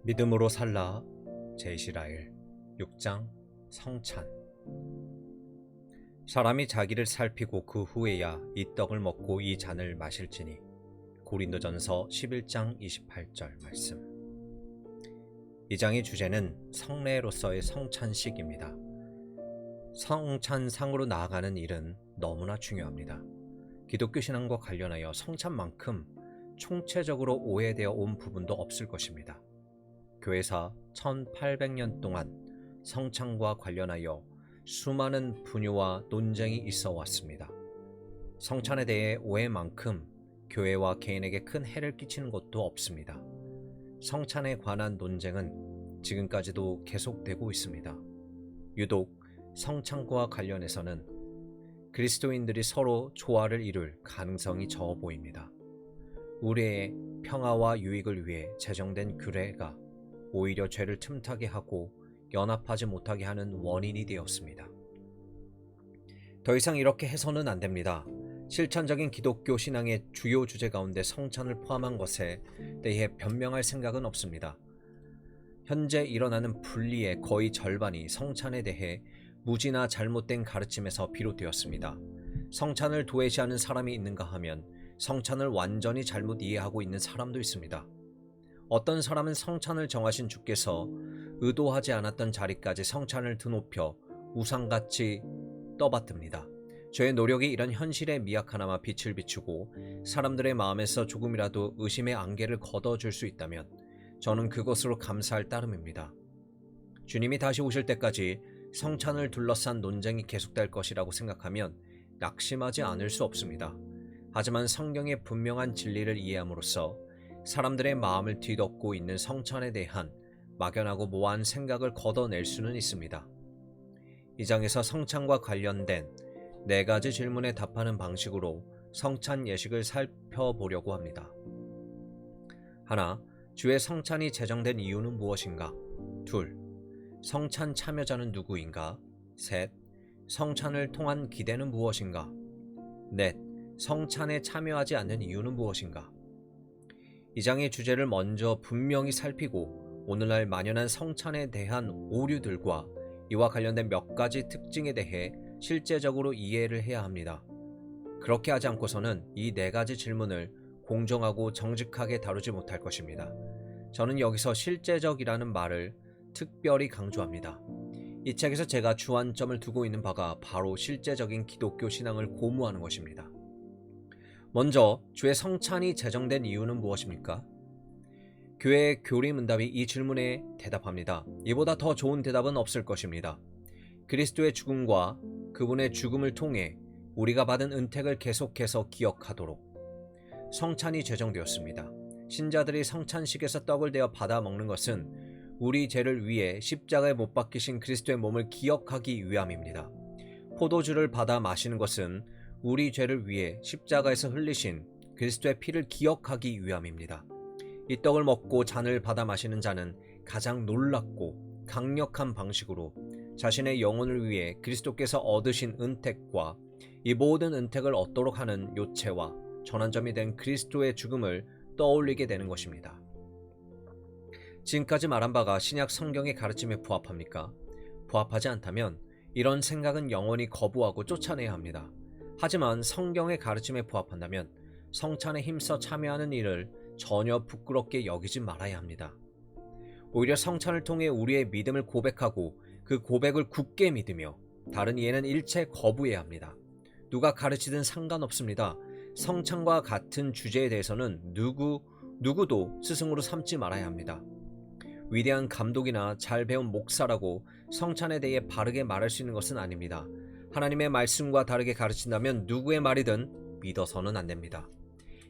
믿음으로 살라. 제이시라엘 6장 성찬. 사람이 자기를 살피고 그 후에야 이 떡을 먹고 이 잔을 마실지니. 고린도전서 11장 28절 말씀. 이 장의 주제는 성례로서의 성찬식입니다. 성찬상으로 나아가는 일은 너무나 중요합니다. 기독교 신앙과 관련하여 성찬만큼 총체적으로 오해되어 온 부분도 없을 것입니다. 교회사 1800년 동안 성찬과 관련하여 수많은 분유와 논쟁이 있어 왔습니다. 성찬에 대해 오해만큼 교회와 개인에게 큰 해를 끼치는 것도 없습니다. 성찬에 관한 논쟁은 지금까지도 계속되고 있습니다. 유독 성찬과 관련해서는 그리스도인들이 서로 조화를 이룰 가능성이 적어 보입니다. 우리의 평화와 유익을 위해 제정된 규례가 오히려 죄를 틈타게 하고 연합하지 못하게 하는 원인이 되었습니다. 더 이상 이렇게 해서는 안 됩니다. 실천적인 기독교 신앙의 주요 주제 가운데 성찬을 포함한 것에 대해 변명할 생각은 없습니다. 현재 일어나는 분리의 거의 절반이 성찬에 대해 무지나 잘못된 가르침에서 비롯되었습니다. 성찬을 도외시하는 사람이 있는가 하면 성찬을 완전히 잘못 이해하고 있는 사람도 있습니다. 어떤 사람은 성찬을 정하신 주께서 의도하지 않았던 자리까지 성찬을 드높여 우상같이 떠받듭니다. 저의 노력이 이런 현실에 미약하나마 빛을 비추고 사람들의 마음에서 조금이라도 의심의 안개를 걷어줄 수 있다면 저는 그것으로 감사할 따름입니다. 주님이 다시 오실 때까지 성찬을 둘러싼 논쟁이 계속될 것이라고 생각하면 낙심하지 않을 수 없습니다. 하지만 성경의 분명한 진리를 이해함으로써 사람들의 마음을 뒤덮고 있는 성찬에 대한 막연하고 모호한 생각을 걷어낼 수는 있습니다. 이 장에서 성찬과 관련된 4가지 질문에 답하는 방식으로 성찬 예식을 살펴보려고 합니다. 하나, 주의 성찬이 제정된 이유는 무엇인가? 둘, 성찬 참여자는 누구인가? 셋, 성찬을 통한 기대는 무엇인가? 넷, 성찬에 참여하지 않는 이유는 무엇인가? 이 장의 주제를 먼저 분명히 살피고 오늘날 만연한 성찬에 대한 오류들과 이와 관련된 몇 가지 특징에 대해 실제적으로 이해를 해야 합니다. 그렇게 하지 않고서는 이 4가지 질문을 공정하고 정직하게 다루지 못할 것입니다. 저는 여기서 실제적이라는 말을 특별히 강조합니다. 이 책에서 제가 주안점을 두고 있는 바가 바로 실제적인 기독교 신앙을 고무하는 것입니다. 먼저 주의 성찬이 제정된 이유는 무엇입니까? 교회의 교리문답이 이 질문에 대답합니다. 이보다 더 좋은 대답은 없을 것입니다. 그리스도의 죽음과 그분의 죽음을 통해 우리가 받은 은택을 계속해서 기억하도록 성찬이 제정되었습니다. 신자들이 성찬식에서 떡을 대어 받아 먹는 것은 우리 죄를 위해 십자가에 못 박히신 그리스도의 몸을 기억하기 위함입니다. 포도주를 받아 마시는 것은 우리 죄를 위해 십자가에서 흘리신 그리스도의 피를 기억하기 위함입니다. 이 떡을 먹고 잔을 받아 마시는 자는 가장 놀랍고 강력한 방식으로 자신의 영혼을 위해 그리스도께서 얻으신 은택과 이 모든 은택을 얻도록 하는 요체와 전환점이 된 그리스도의 죽음을 떠올리게 되는 것입니다. 지금까지 말한 바가 신약 성경의 가르침에 부합합니까? 부합하지 않다면 이런 생각은 영원히 거부하고 쫓아내야 합니다. 하지만 성경의 가르침에 부합한다면 성찬에 힘써 참여하는 일을 전혀 부끄럽게 여기지 말아야 합니다. 오히려 성찬을 통해 우리의 믿음을 고백하고 그 고백을 굳게 믿으며 다른 이해는 일체 거부해야 합니다. 누가 가르치든 상관없습니다. 성찬과 같은 주제에 대해서는 누구도 스승으로 삼지 말아야 합니다. 위대한 감독이나 잘 배운 목사라고 성찬에 대해 바르게 말할 수 있는 것은 아닙니다. 하나님의 말씀과 다르게 가르친다면 누구의 말이든 믿어서는 안 됩니다.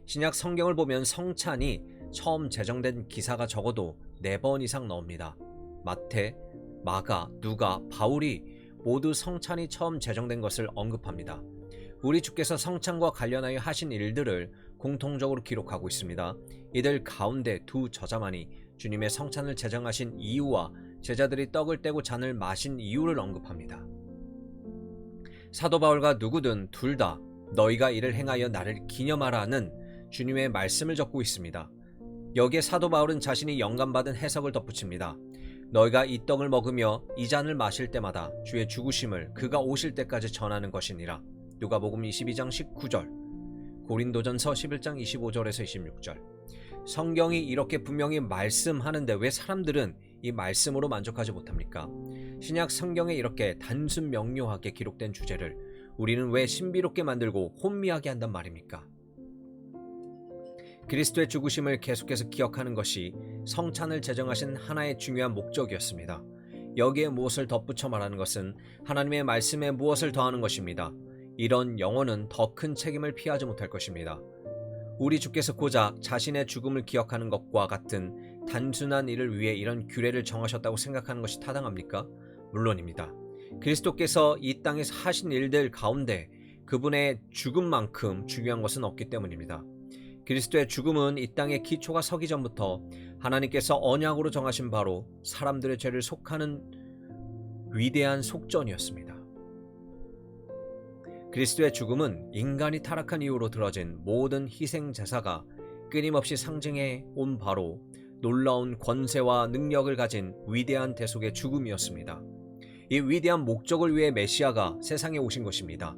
신약 성경을 보면 성찬이 처음 제정된 기사가 적어도 4번 이상 나옵니다. 마태, 마가, 누가, 바울이 모두 성찬이 처음 제정된 것을 언급합니다. 우리 주께서 성찬과 관련하여 하신 일들을 공통적으로 기록하고 있습니다. 이들 가운데 2 저자만이 주님의 성찬을 제정하신 이유와 제자들이 떡을 떼고 잔을 마신 이유를 언급합니다. 사도 바울과 누구든 둘 다 너희가 이를 행하여 나를 기념하라는 주님의 말씀을 적고 있습니다. 여기에 사도 바울은 자신이 영감받은 해석을 덧붙입니다. 너희가 이 떡을 먹으며 이 잔을 마실 때마다 주의 죽으심을 그가 오실 때까지 전하는 것이니라. 누가복음 22장 19절, 고린도전서 11장 25절에서 26절. 성경이 이렇게 분명히 말씀하는데 왜 사람들은 이 말씀으로 만족하지 못합니까? 신약 성경에 이렇게 단순 명료하게 기록된 주제를 우리는 왜 신비롭게 만들고 혼미하게 한단 말입니까? 그리스도의 죽으심을 계속해서 기억하는 것이 성찬을 제정하신 하나의 중요한 목적이었습니다. 여기에 무엇을 덧붙여 말하는 것은 하나님의 말씀에 무엇을 더하는 것입니다. 이런 영혼은 더 큰 책임을 피하지 못할 것입니다. 우리 주께서 고작 자신의 죽음을 기억하는 것과 같은 단순한 일을 위해 이런 규례를 정하셨다고 생각하는 것이 타당합니까? 물론입니다. 그리스도께서 이 땅에서 하신 일들 가운데 그분의 죽음만큼 중요한 것은 없기 때문입니다. 그리스도의 죽음은 이 땅의 기초가 서기 전부터 하나님께서 언약으로 정하신 바로 사람들의 죄를 속하는 위대한 속전이었습니다. 그리스도의 죽음은 인간이 타락한 이후로 들어진 모든 희생 제사가 끊임없이 상징해 온 바로 놀라운 권세와 능력을 가진 위대한 대속의 죽음이었습니다. 이 위대한 목적을 위해 메시아가 세상에 오신 것입니다.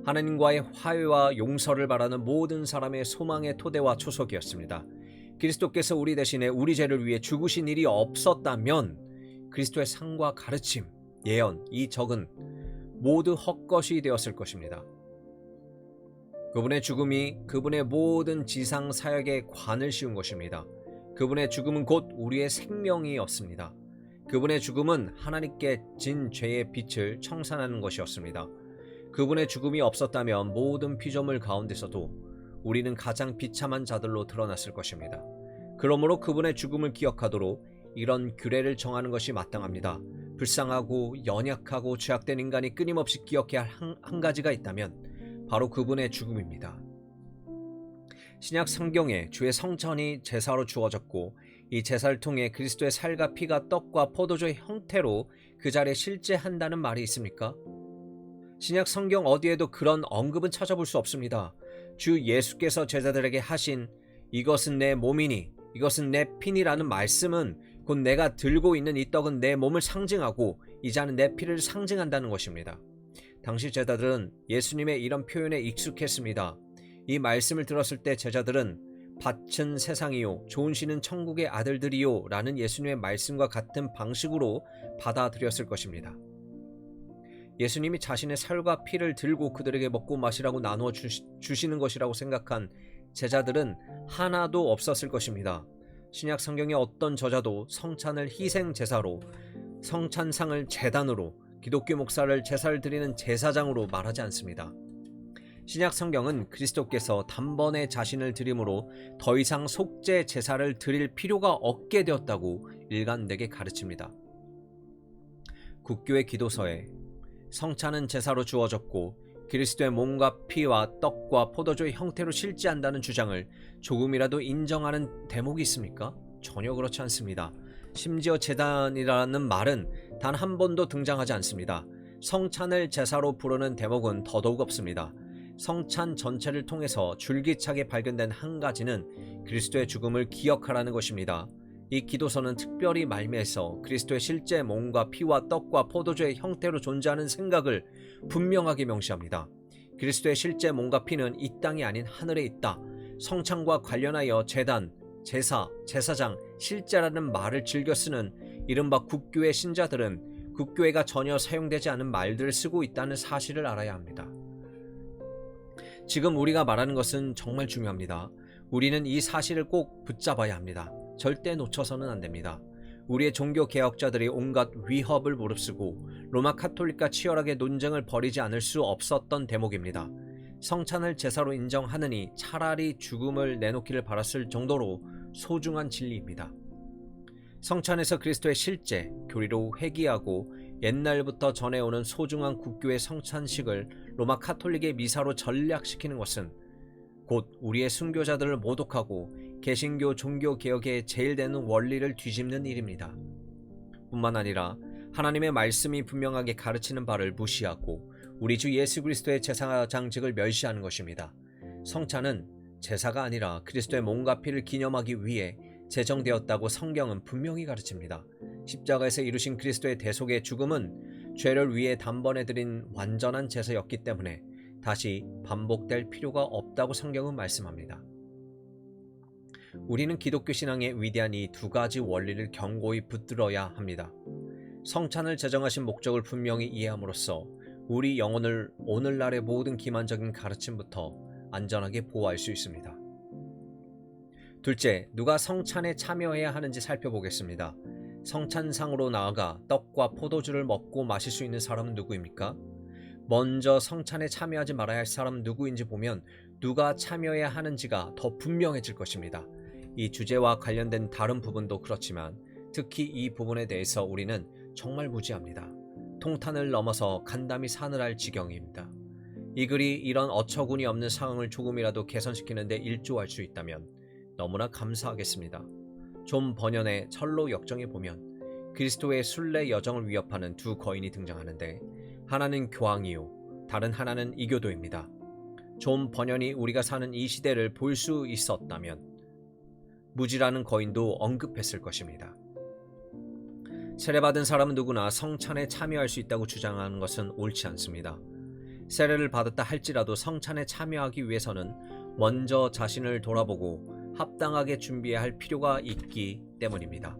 하나님과의 화해와 용서를 바라는 모든 사람의 소망의 토대와 초석이었습니다. 그리스도께서 우리 대신에 우리 죄를 위해 죽으신 일이 없었다면 그리스도의 상과 가르침, 예언, 이 적은 모두 헛것이 되었을 것입니다. 그분의 죽음이 그분의 모든 지상 사역에 관을 씌운 것입니다. 그분의 죽음은 곧 우리의 생명이었습니다. 그분의 죽음은 하나님께 진 죄의 빛을 청산하는 것이었습니다. 그분의 죽음이 없었다면 모든 피조물 가운데서도 우리는 가장 비참한 자들로 드러났을 것입니다. 그러므로 그분의 죽음을 기억하도록 이런 규례를 정하는 것이 마땅합니다. 불쌍하고 연약하고 죄악된 인간이 끊임없이 기억해야 할 한 가지가 있다면 바로 그분의 죽음입니다. 신약 성경에 주의 성천이 제사로 주어졌고 이 제사를 통해 그리스도의 살과 피가 떡과 포도주의 형태로 그 자리에 실제한다는 말이 있습니까? 신약 성경 어디에도 그런 언급은 찾아볼 수 없습니다. 주 예수께서 제자들에게 하신 이것은 내 몸이니 이것은 내 피니라는 말씀은 곧 내가 들고 있는 이 떡은 내 몸을 상징하고 이 잔은 내 피를 상징한다는 것입니다. 당시 제자들은 예수님의 이런 표현에 익숙했습니다. 이 말씀을 들었을 때 제자들은 밭은 세상이요 좋은 씨는 천국의 아들들이요 라는 예수님의 말씀과 같은 방식으로 받아들였을 것입니다. 예수님이 자신의 살과 피를 들고 그들에게 먹고 마시라고 나누어 주시는 것이라고 생각한 제자들은 하나도 없었을 것입니다. 신약 성경의 어떤 저자도 성찬을 희생 제사로, 성찬상을 제단으로, 기독교 목사를 제사를 드리는 제사장으로 말하지 않습니다. 신약 성경은 그리스도께서 단번에 자신을 드림으로 더 이상 속죄 제사를 드릴 필요가 없게 되었다고 일관되게 가르칩니다. 국교의 기도서에 성찬은 제사로 주어졌고 그리스도의 몸과 피와 떡과 포도주의 형태로 실제한다는 주장을 조금이라도 인정하는 대목이 있습니까? 전혀 그렇지 않습니다. 심지어 제단이라는 말은 단 한 번도 등장하지 않습니다. 성찬을 제사로 부르는 대목은 더더욱 없습니다. 성찬 전체를 통해서 줄기차게 발견된 한 가지는 그리스도의 죽음을 기억하라는 것입니다. 이 기도서는 특별히 말미에서 그리스도의 실제 몸과 피와 떡과 포도주의 형태로 존재하는 생각을 분명하게 명시합니다. 그리스도의 실제 몸과 피는 이 땅이 아닌 하늘에 있다. 성찬과 관련하여 제단, 제사, 제사장, 실제라는 말을 즐겨 쓰는 이른바 국교의 신자들은 국교회가 전혀 사용되지 않은 말들을 쓰고 있다는 사실을 알아야 합니다. 지금 우리가 말하는 것은 정말 중요합니다. 우리는 이 사실을 꼭 붙잡아야 합니다. 절대 놓쳐서는 안 됩니다. 우리의 종교 개혁자들이 온갖 위협을 무릅쓰고 로마 카톨릭과 치열하게 논쟁을 벌이지 않을 수 없었던 대목입니다. 성찬을 제사로 인정하느니 차라리 죽음을 내놓기를 바랐을 정도로 소중한 진리입니다. 성찬에서 그리스도의 실제, 교리로 회귀하고 옛날부터 전해오는 소중한 국교의 성찬식을 로마 카톨릭의 미사로 전략시키는 것은 곧 우리의 순교자들을 모독하고 개신교 종교개혁에 제일 되는 원리를 뒤집는 일입니다. 뿐만 아니라 하나님의 말씀이 분명하게 가르치는 바를 무시하고 우리 주 예수 그리스도의 제사장직을 멸시하는 것입니다. 성찬은 제사가 아니라 그리스도의 몸과 피를 기념하기 위해 제정되었다고 성경은 분명히 가르칩니다. 십자가에서 이루신 그리스도의 대속의 죽음은 죄를 위해 단번에 드린 완전한 제사였기 때문에 다시 반복될 필요가 없다고 성경은 말씀합니다. 우리는 기독교 신앙의 위대한 이 두 가지 원리를 견고히 붙들어야 합니다. 성찬을 제정하신 목적을 분명히 이해함으로써 우리 영혼을 오늘날의 모든 기만적인 가르침부터 안전하게 보호할 수 있습니다. 둘째, 누가 성찬에 참여해야 하는지 살펴보겠습니다. 성찬상으로 나아가 떡과 포도주를 먹고 마실 수 있는 사람은 누구입니까? 먼저 성찬에 참여하지 말아야 할 사람은 누구인지 보면 누가 참여해야 하는지가 더 분명해질 것입니다. 이 주제와 관련된 다른 부분도 그렇지만 특히 이 부분에 대해서 우리는 정말 무지합니다. 통탄을 넘어서 간담이 사늘할 지경입니다. 이 글이 이런 어처구니 없는 상황을 조금이라도 개선시키는 데 일조할 수 있다면 너무나 감사하겠습니다. 존 버년의 철로 역정에 보면 그리스도의 순례 여정을 위협하는 두 거인이 등장하는데 하나는 교황이요 다른 하나는 이교도입니다. 존 버년이 우리가 사는 이 시대를 볼 수 있었다면 무지라는 거인도 언급했을 것입니다. 세례받은 사람은 누구나 성찬에 참여할 수 있다고 주장하는 것은 옳지 않습니다. 세례를 받았다 할지라도 성찬에 참여하기 위해서는 먼저 자신을 돌아보고 합당하게 준비해야 할 필요가 있기 때문입니다.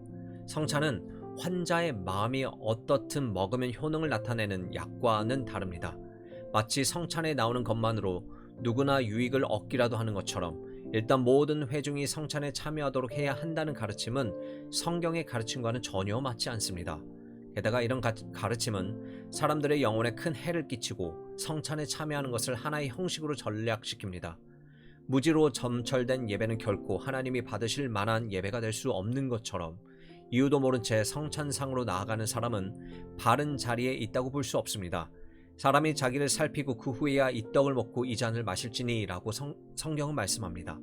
성찬은 환자의 마음이 어떻든 먹으면 효능을 나타내는 약과는 다릅니다. 마치 성찬에 나오는 것만으로 누구나 유익을 얻기라도 하는 것처럼 일단 모든 회중이 성찬에 참여하도록 해야 한다는 가르침은 성경의 가르침과는 전혀 맞지 않습니다. 게다가 이런 가르침은 사람들의 영혼에 큰 해를 끼치고 성찬에 참여하는 것을 하나의 형식으로 전략시킵니다. 무지로 점철된 예배는 결코 하나님이 받으실 만한 예배가 될 수 없는 것처럼 이유도 모른 채 성찬상으로 나아가는 사람은 바른 자리에 있다고 볼 수 없습니다. 사람이 자기를 살피고 그 후에야 이 떡을 먹고 이 잔을 마실지니 라고 성경은 말씀합니다.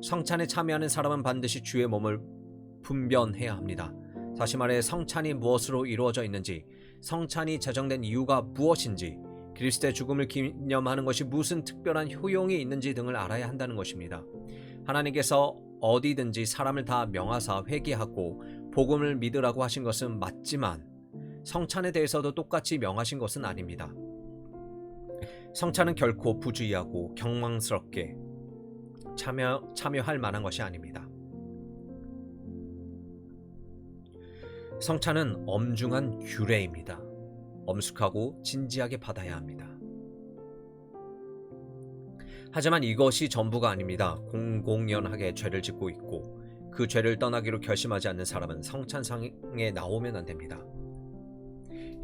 성찬에 참여하는 사람은 반드시 주의 몸을 분별해야 합니다. 다시 말해 성찬이 무엇으로 이루어져 있는지, 성찬이 제정된 이유가 무엇인지, 그리스도의 죽음을 기념하는 것이 무슨 특별한 효용이 있는지 등을 알아야 한다는 것입니다. 하나님께서 어디든지 사람을 다 명하사 회개하고 복음을 믿으라고 하신 것은 맞지만 성찬에 대해서도 똑같이 명하신 것은 아닙니다. 성찬은 결코 부주의하고 경망스럽게 참여할 만한 것이 아닙니다. 성찬은 엄중한 규례입니다. 엄숙하고 진지하게 받아야 합니다. 하지만 이것이 전부가 아닙니다. 공공연하게 죄를 짓고 있고 그 죄를 떠나기로 결심하지 않는 사람은 성찬상에 나오면 안 됩니다.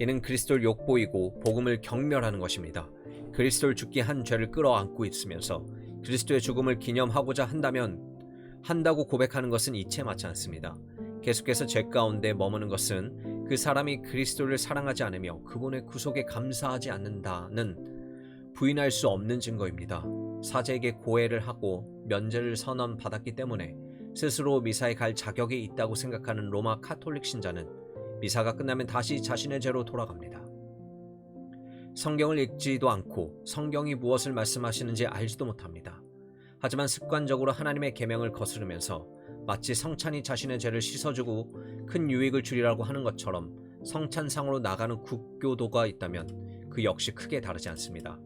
이는 그리스도를 욕보이고 복음을 경멸하는 것입니다. 그리스도를 죽게 한 죄를 끌어안고 있으면서 그리스도의 죽음을 기념하고자 한다고 고백하는 것은 이치에 맞지 않습니다. 계속해서 죄 가운데 머무는 것은 그 사람이 그리스도를 사랑하지 않으며 그분의 구속에 감사하지 않는다는 부인할 수 없는 증거입니다. 사제에게 고해를 하고 면제를 선언받았기 때문에 스스로 미사에 갈 자격이 있다고 생각하는 로마 카톨릭 신자는 미사가 끝나면 다시 자신의 죄로 돌아갑니다. 성경을 읽지도 않고 성경이 무엇을 말씀하시는지 알지도 못합니다. 하지만 습관적으로 하나님의 계명을 거스르면서 마치 성찬이 자신의 죄를 씻어주고 큰 유익을 주리라고 하는 것처럼 성찬상으로 나가는 국교도가 있다면 그 역시 크게 다르지 않습니다.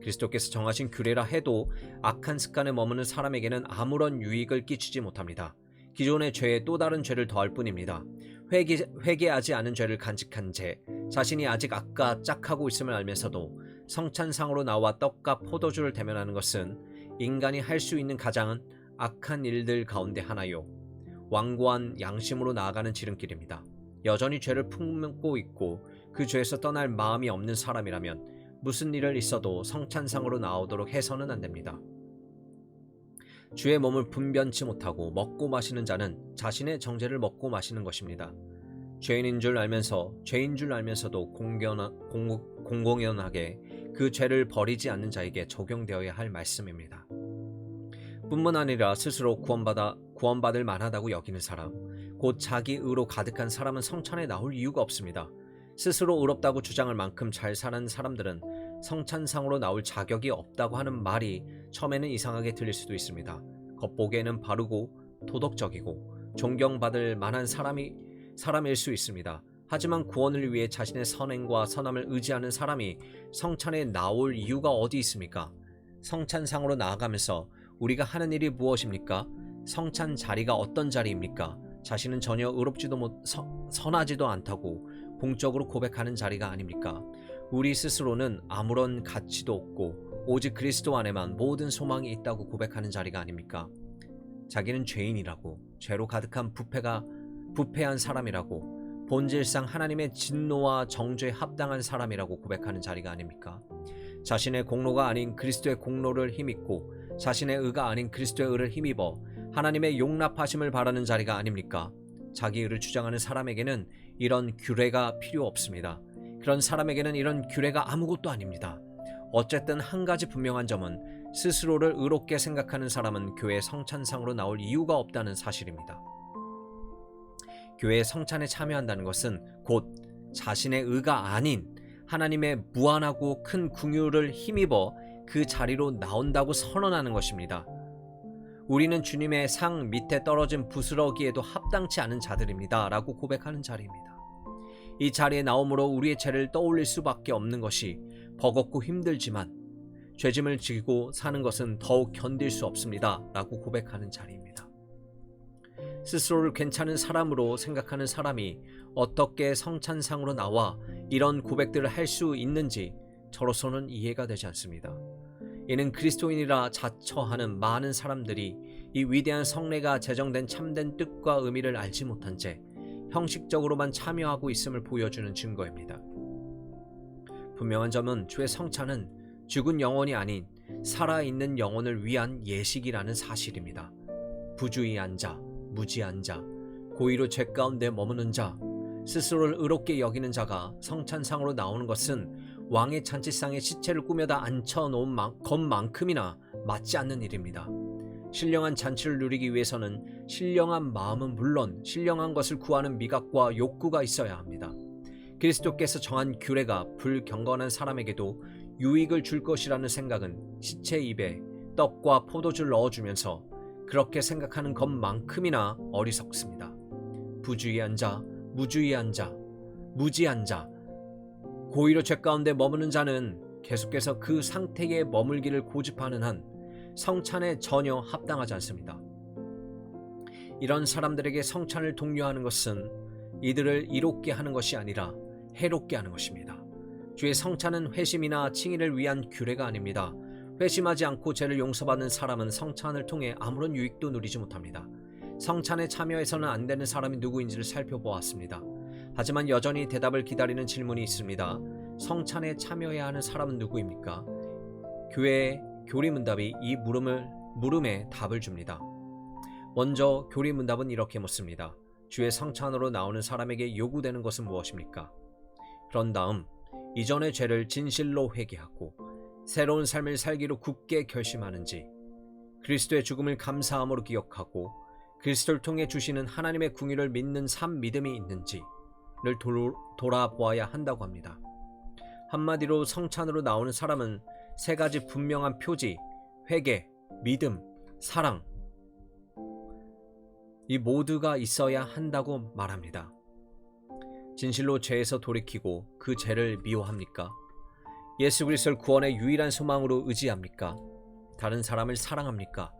그리스도께서 정하신 규례라 해도 악한 습관에 머무는 사람에게는 아무런 유익을 끼치지 못합니다. 기존의 죄에 또 다른 죄를 더할 뿐입니다. 회개하지 않은 죄를 간직한 채 자신이 아직 악과 짝하고 있음을 알면서도 성찬상으로 나와 떡과 포도주를 대면하는 것은 인간이 할 수 있는 가장 악한 일들 가운데 하나요. 완고한 양심으로 나아가는 지름길입니다. 여전히 죄를 품고 있고 그 죄에서 떠날 마음이 없는 사람이라면 무슨 일을 있어도 성찬상으로 나오도록 해서는 안 됩니다. 주의 몸을 분변치 못하고 먹고 마시는 자는 자신의 정죄를 먹고 마시는 것입니다. 죄인 줄 알면서도 공공연하게 그 죄를 버리지 않는 자에게 적용되어야 할 말씀입니다. 뿐만 아니라 스스로 구원받을 만하다고 여기는 사람, 곧 자기 의로 가득한 사람은 성찬에 나올 이유가 없습니다. 스스로 의롭다고 주장할 만큼 잘 사는 사람들은 성찬상으로 나올 자격이 없다고 하는 말이 처음에는 이상하게 들릴 수도 있습니다. 겉보기에는 바르고 도덕적이고 존경받을 만한 사람일 수 있습니다. 하지만 구원을 위해 자신의 선행과 선함을 의지하는 사람이 성찬에 나올 이유가 어디 있습니까? 성찬상으로 나아가면서 우리가 하는 일이 무엇입니까? 성찬 자리가 어떤 자리입니까? 자신은 전혀 의롭지도 선하지도 않다고 공적으로 고백하는 자리가 아닙니까? 우리 스스로는 아무런 가치도 없고 오직 그리스도 안에만 모든 소망이 있다고 고백하는 자리가 아닙니까? 자기는 죄인이라고, 죄로 가득한 부패한 사람이라고, 본질상 하나님의 진노와 정죄에 합당한 사람이라고 고백하는 자리가 아닙니까? 자신의 공로가 아닌 그리스도의 공로를 힘입고 자신의 의가 아닌 그리스도의 의를 힘입어 하나님의 용납하심을 바라는 자리가 아닙니까? 자기 의를 주장하는 사람에게는 이런 규례가 필요 없습니다. 그런 사람에게는 이런 규례가 아무것도 아닙니다. 어쨌든 한 가지 분명한 점은 스스로를 의롭게 생각하는 사람은 교회 성찬상으로 나올 이유가 없다는 사실입니다. 교회 성찬에 참여한다는 것은 곧 자신의 의가 아닌 하나님의 무한하고 큰 긍휼을 힘입어 그 자리로 나온다고 선언하는 것입니다. 우리는 주님의 상 밑에 떨어진 부스러기에도 합당치 않은 자들입니다 라고 고백하는 자리입니다. 이 자리에 나옴으로 우리의 죄를 떠올릴 수밖에 없는 것이 버겁고 힘들지만 죄짐을 지고 사는 것은 더욱 견딜 수 없습니다 라고 고백하는 자리입니다. 스스로를 괜찮은 사람으로 생각하는 사람이 어떻게 성찬상으로 나와 이런 고백들을 할 수 있는지 저로서는 이해가 되지 않습니다. 이는 그리스도인이라 자처하는 많은 사람들이 이 위대한 성례가 제정된 참된 뜻과 의미를 알지 못한 채 형식적으로만 참여하고 있음을 보여주는 증거입니다. 분명한 점은 주의 성찬은 죽은 영혼이 아닌 살아있는 영혼을 위한 예식이라는 사실입니다. 부주의한 자, 무지한 자, 고의로 죄 가운데 머무는 자, 스스로를 의롭게 여기는 자가 성찬상으로 나오는 것은 왕의 잔치상에 시체를 꾸며다 앉혀놓은 것만큼이나 맞지 않는 일입니다. 신령한 잔치를 누리기 위해서는 신령한 마음은 물론 신령한 것을 구하는 미각과 욕구가 있어야 합니다. 그리스도께서 정한 규례가 불경건한 사람에게도 유익을 줄 것이라는 생각은 시체 입에 떡과 포도주를 넣어주면서 그렇게 생각하는 것만큼이나 어리석습니다. 부주의한 자, 무주의한 자, 무지한 자, 고의로 죄 가운데 머무는 자는 계속해서 그 상태에 머물기를 고집하는 한 성찬에 전혀 합당하지 않습니다. 이런 사람들에게 성찬을 독려하는 것은 이들을 이롭게 하는 것이 아니라 해롭게 하는 것입니다. 주의 성찬은 회심이나 칭의를 위한 규례가 아닙니다. 회심하지 않고 죄를 용서받는 사람은 성찬을 통해 아무런 유익도 누리지 못합니다. 성찬에 참여해서는 안 되는 사람이 누구인지를 살펴보았습니다. 하지만 여전히 대답을 기다리는 질문이 있습니다. 성찬에 참여해야 하는 사람은 누구입니까? 교회의 교리문답이 이 물음에 답을 줍니다. 먼저 교리문답은 이렇게 묻습니다. 주의 성찬으로 나오는 사람에게 요구되는 것은 무엇입니까? 그런 다음 이전의 죄를 진실로 회개하고 새로운 삶을 살기로 굳게 결심하는지, 그리스도의 죽음을 감사함으로 기억하고 그리스도를 통해 주시는 하나님의 궁유를 믿는 삶 믿음이 있는지를 돌아보아야 한다고 합니다. 한마디로 성찬으로 나오는 사람은 세 가지 분명한 표지, 회개, 믿음, 사랑, 이 모두가 있어야 한다고 말합니다. 진실로 죄에서 돌이키고 그 죄를 미워합니까? 예수 그리스도를 구원의 유일한 소망으로 의지합니까? 다른 사람을 사랑합니까?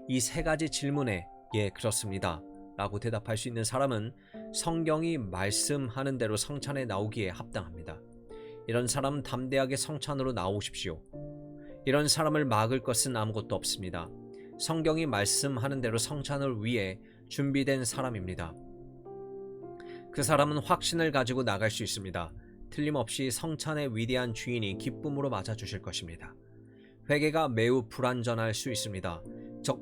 이 세 가지 질문에 예, 그렇습니다 라고 대답할 수 있는 사람은 성경이 말씀하는 대로 성찬에 나오기에 합당합니다. 이런 사람은 담대하게 성찬으로 나오십시오. 이런 사람을 막을 것은 아무것도 없습니다. 성경이 말씀하는 대로 성찬을 위해 준비된 사람입니다. 그 사람은 확신을 가지고 나갈 수 있습니다. 틀림없이 성찬의 위대한 주인이 기쁨으로 맞아주실 것입니다. 회개가 매우 불완전할 수 있습니다.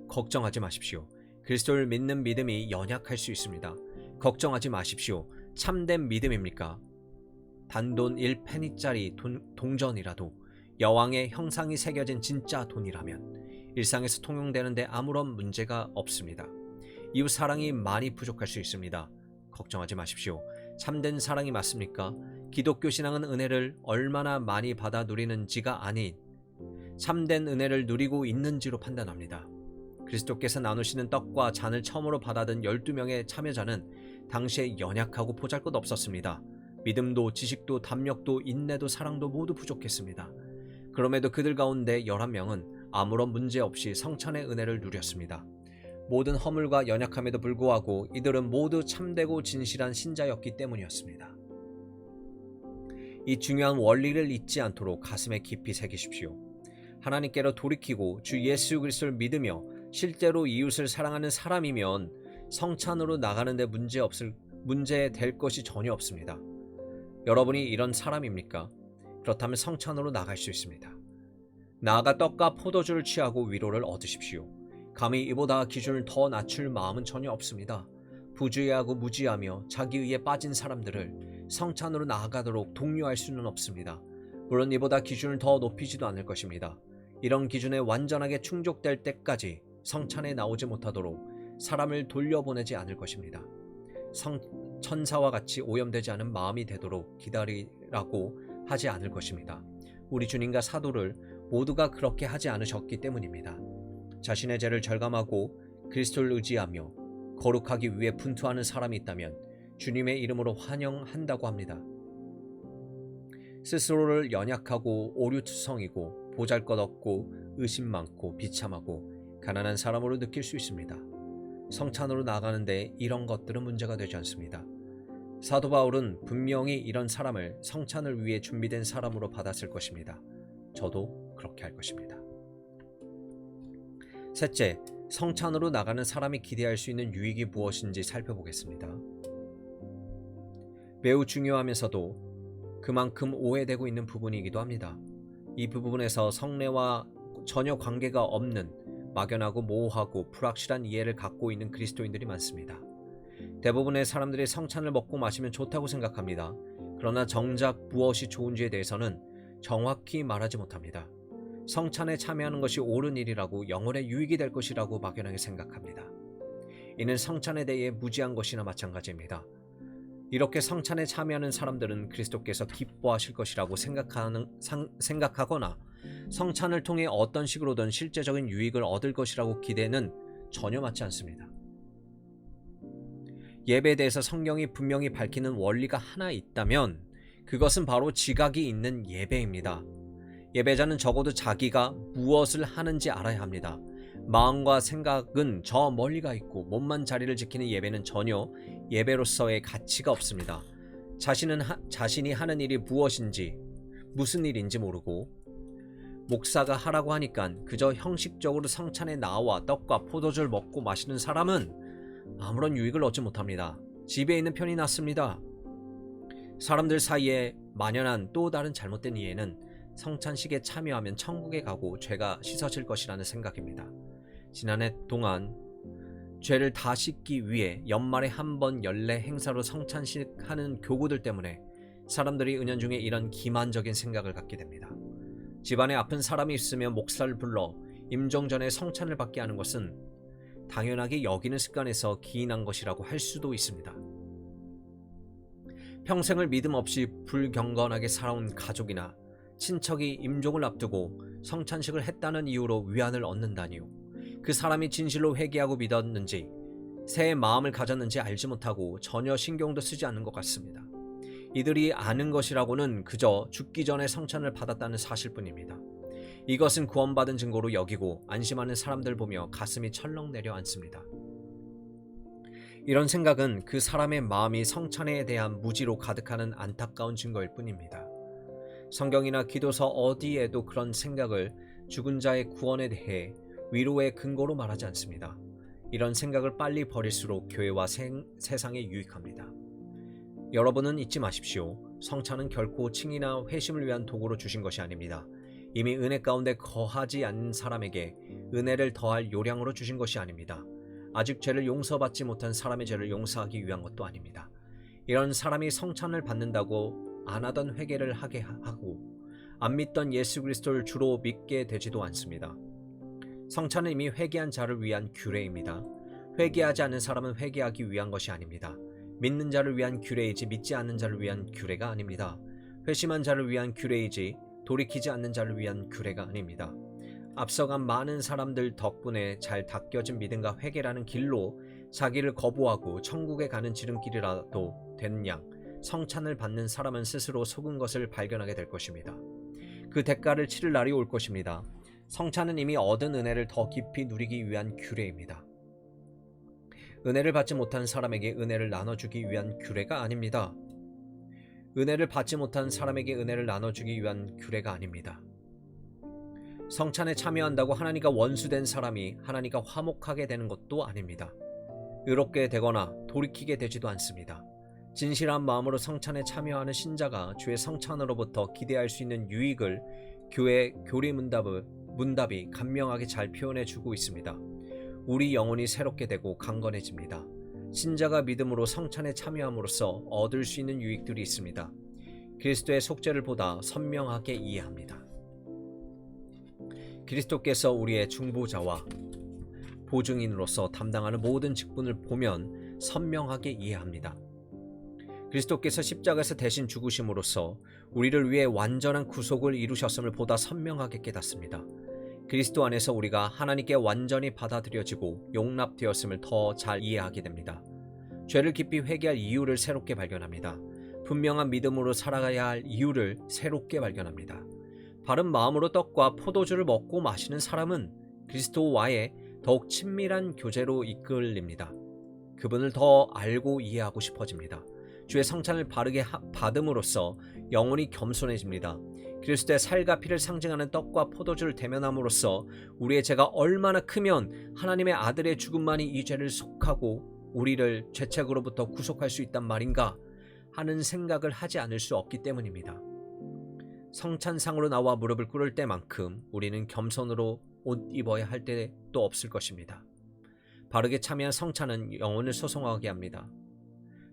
걱정하지 마십시오. 그리스도를 믿는 믿음이 연약할 수 있습니다. 걱정하지 마십시오. 참된 믿음입니까? 단돈 1페니짜리 동전이라도 여왕의 형상이 새겨진 진짜 돈이라면 일상에서 통용되는데 아무런 문제가 없습니다. 이웃 사랑이 많이 부족할 수 있습니다. 걱정하지 마십시오. 참된 사랑이 맞습니까? 기독교 신앙은 은혜를 얼마나 많이 받아 누리는지가 아닌 참된 은혜를 누리고 있는지로 판단합니다. 그리스도께서 나누시는 떡과 잔을 처음으로 받아든 12명의 참여자는 당시에 연약하고 보잘것없었습니다. 믿음도 지식도 담력도 인내도 사랑도 모두 부족했습니다. 그럼에도 그들 가운데 11명은 아무런 문제 없이 성찬의 은혜를 누렸습니다. 모든 허물과 연약함에도 불구하고 이들은 모두 참되고 진실한 신자였기 때문이었습니다. 이 중요한 원리를 잊지 않도록 가슴에 깊이 새기십시오. 하나님께로 돌이키고 주 예수 그리스도를 믿으며 실제로 이웃을 사랑하는 사람이면 성찬으로 나가는데 문제 될 것이 전혀 없습니다. 여러분이 이런 사람입니까? 그렇다면 성찬으로 나갈 수 있습니다. 나아가 떡과 포도주를 취하고 위로를 얻으십시오. 감히 이보다 기준을 더 낮출 마음은 전혀 없습니다. 부주의하고 무지하며 자기의에 빠진 사람들을 성찬으로 나아가도록 독려할 수는 없습니다. 물론 이보다 기준을 더 높이지도 않을 것입니다. 이런 기준에 완전하게 충족될 때까지 성찬에 나오지 못하도록 사람을 돌려보내지 않을 것입니다. 천사와 같이 오염되지 않은 마음이 되도록 기다리라고 하지 않을 것입니다. 우리 주님과 사도를 모두가 그렇게 하지 않으셨기 때문입니다. 자신의 죄를 절감하고 그리스도를 의지하며 거룩하기 위해 분투하는 사람이 있다면 주님의 이름으로 환영한다고 합니다. 스스로를 연약하고 오류투성이고 보잘것없고 의심 많고 비참하고 가난한 사람으로 느낄 수 있습니다. 성찬으로 나가는데 이런 것들은 문제가 되지 않습니다. 사도 바울은 분명히 이런 사람을 성찬을 위해 준비된 사람으로 받았을 것입니다. 저도 그렇게 할 것입니다. 셋째, 성찬으로 나가는 사람이 기대할 수 있는 유익이 무엇인지 살펴보겠습니다. 매우 중요하면서도 그만큼 오해되고 있는 부분이기도 합니다. 이 부분에서 성례와 전혀 관계가 없는 막연하고 모호하고 불확실한 이해를 갖고 있는 그리스도인들이 많습니다. 대부분의 사람들이 성찬을 먹고 마시면 좋다고 생각합니다. 그러나 정작 무엇이 좋은지에 대해서는 정확히 말하지 못합니다. 성찬에 참여하는 것이 옳은 일이라고 영혼의 유익이 될 것이라고 막연하게 생각합니다. 이는 성찬에 대해 무지한 것이나 마찬가지입니다. 이렇게 성찬에 참여하는 사람들은 그리스도께서 기뻐하실 것이라고 생각하거나 성찬을 통해 어떤 식으로든 실제적인 유익을 얻을 것이라고 기대는 전혀 맞지 않습니다. 예배에 대해서 성경이 분명히 밝히는 원리가 하나 있다면 그것은 바로 지각이 있는 예배입니다. 예배자는 적어도 자기가 무엇을 하는지 알아야 합니다. 마음과 생각은 저 멀리 가 있고 몸만 자리를 지키는 예배는 전혀 예배로서의 가치가 없습니다. 자신이 하는 일이 무엇인지 무슨 일인지 모르고 목사가 하라고 하니까 그저 형식적으로 성찬에 나와 떡과 포도주를 먹고 마시는 사람은 아무런 유익을 얻지 못합니다. 집에 있는 편이 낫습니다. 사람들 사이에 만연한 또 다른 잘못된 이해는 성찬식에 참여하면 천국에 가고 죄가 씻어질 것이라는 생각입니다. 지난해 동안 죄를 다 씻기 위해 연말에 한 번 연례 행사로 성찬식 하는 교구들 때문에 사람들이 은연중에 이런 기만적인 생각을 갖게 됩니다. 집안에 아픈 사람이 있으면 목사를 불러 임종 전에 성찬을 받게 하는 것은 당연하게 여기는 습관에서 기인한 것이라고 할 수도 있습니다. 평생을 믿음 없이 불경건하게 살아온 가족이나 친척이 임종을 앞두고 성찬식을 했다는 이유로 위안을 얻는다니요. 그 사람이 진실로 회개하고 믿었는지 새 마음을 가졌는지 알지 못하고 전혀 신경도 쓰지 않는 것 같습니다. 이들이 아는 것이라고는 그저 죽기 전에 성찬을 받았다는 사실뿐입니다. 이것은 구원받은 증거로 여기고 안심하는 사람들 보며 가슴이 철렁 내려앉습니다. 이런 생각은 그 사람의 마음이 성찬에 대한 무지로 가득하는 안타까운 증거일 뿐입니다. 성경이나 기도서 어디에도 그런 생각을 죽은 자의 구원에 대해 위로의 근거로 말하지 않습니다. 이런 생각을 빨리 버릴수록 교회와 세상에 유익합니다. 여러분은 잊지 마십시오. 성찬은 결코 칭의나 회심을 위한 도구로 주신 것이 아닙니다. 이미 은혜 가운데 거하지 않는 사람에게 은혜를 더할 요량으로 주신 것이 아닙니다. 아직 죄를 용서받지 못한 사람의 죄를 용서하기 위한 것도 아닙니다. 이런 사람이 성찬을 받는다고 안 하던 회개를 하게 하고 안 믿던 예수 그리스도를 주로 믿게 되지도 않습니다. 성찬은 이미 회개한 자를 위한 규례입니다. 회개하지 않는 사람은 회개하기 위한 것이 아닙니다. 믿는 자를 위한 규례이지 믿지 않는 자를 위한 규례가 아닙니다. 회심한 자를 위한 규례이지 돌이키지 않는 자를 위한 규례가 아닙니다. 앞서간 많은 사람들 덕분에 잘 닦여진 믿음과 회개라는 길로 자기를 거부하고 천국에 가는 지름길이라도 되는 양 성찬을 받는 사람은 스스로 속은 것을 발견하게 될 것입니다. 그 대가를 치를 날이 올 것입니다. 성찬은 이미 얻은 은혜를 더 깊이 누리기 위한 규례입니다. 은혜를 받지 못한 사람에게 은혜를 나눠주기 위한 규례가 아닙니다. 은혜를 받지 못한 사람에게 은혜를 나눠주기 위한 규례가 아닙니다. 성찬에 참여한다고 하나님과 원수된 사람이 하나님과 화목하게 되는 것도 아닙니다. 의롭게 되거나 돌이키게 되지도 않습니다. 진실한 마음으로 성찬에 참여하는 신자가 주의 성찬으로부터 기대할 수 있는 유익을 교회 교리 문답이 간명하게 잘 표현해 주고 있습니다. 우리 영혼이 새롭게 되고 강건해집니다. 신자가 믿음으로 성찬에 참여함으로써 얻을 수 있는 유익들이 있습니다. 그리스도의 속죄를 보다 선명하게 이해합니다. 그리스도께서 우리의 중보자와 보증인으로서 담당하는 모든 직분을 보면 선명하게 이해합니다. 그리스도께서 십자가에서 대신 죽으심으로써 우리를 위해 완전한 구속을 이루셨음을 보다 선명하게 깨닫습니다. 그리스도 안에서 우리가 하나님께 완전히 받아들여지고 용납되었음을 더 잘 이해하게 됩니다. 죄를 깊이 회개할 이유를 새롭게 발견합니다. 분명한 믿음으로 살아가야 할 이유를 새롭게 발견합니다. 바른 마음으로 떡과 포도주를 먹고 마시는 사람은 그리스도와의 더욱 친밀한 교제로 이끌립니다. 그분을 더 알고 이해하고 싶어집니다. 주의 성찬을 바르게 받음으로써 영혼이 겸손해집니다. 그리스도의 살과 피를 상징하는 떡과 포도주를 대면함으로써 우리의 죄가 얼마나 크면 하나님의 아들의 죽음만이 이 죄를 속하고 우리를 죄책으로부터 구속할 수 있단 말인가 하는 생각을 하지 않을 수 없기 때문입니다. 성찬상으로 나와 무릎을 꿇을 때만큼 우리는 겸손으로 옷 입어야 할 때도 없을 것입니다. 바르게 참여한 성찬은 영혼을 소송하게 합니다.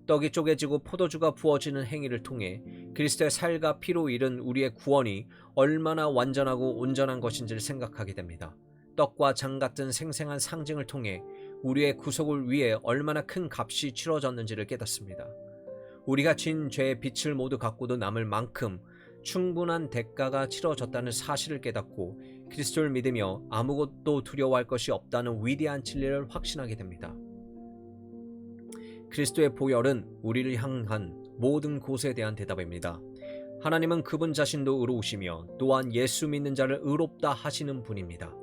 떡이 쪼개지고 포도주가 부어지는 행위를 통해 그리스도의 살과 피로 이룬 우리의 구원이 얼마나 완전하고 온전한 것인지를 생각하게 됩니다. 떡과 장 같은 생생한 상징을 통해 우리의 구속을 위해 얼마나 큰 값이 치러졌는지를 깨닫습니다. 우리가 진 죄의 빛을 모두 갖고도 남을 만큼 충분한 대가가 치러졌다는 사실을 깨닫고 그리스도를 믿으며 아무것도 두려워할 것이 없다는 위대한 진리를 확신하게 됩니다. 그리스도의 보혈은 우리를 향한 모든 곳에 대한 대답입니다. 하나님은 그분 자신도 의로우시며 또한 예수 믿는 자를 의롭다 하시는 분입니다.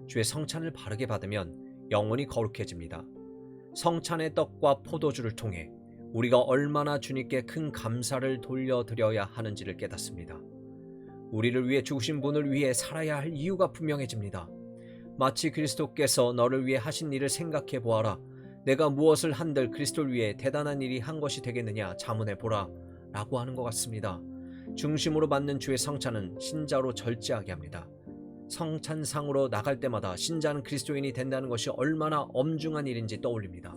주의 성찬을 바르게 받으면 영혼이 거룩해집니다. 성찬의 떡과 포도주를 통해 우리가 얼마나 주님께 큰 감사를 돌려드려야 하는지를 깨닫습니다. 우리를 위해 죽으신 분을 위해 살아야 할 이유가 분명해집니다. 마치 그리스도께서 너를 위해 하신 일을 생각해 보아라. 내가 무엇을 한들 그리스도를 위해 대단한 일이 한 것이 되겠느냐 자문해 보라 라고 하는 것 같습니다. 중심으로 받는 주의 성찬은 신자로 절제하게 합니다. 성찬상으로 나갈 때마다 신자는 그리스도인이 된다는 것이 얼마나 엄중한 일인지 떠올립니다.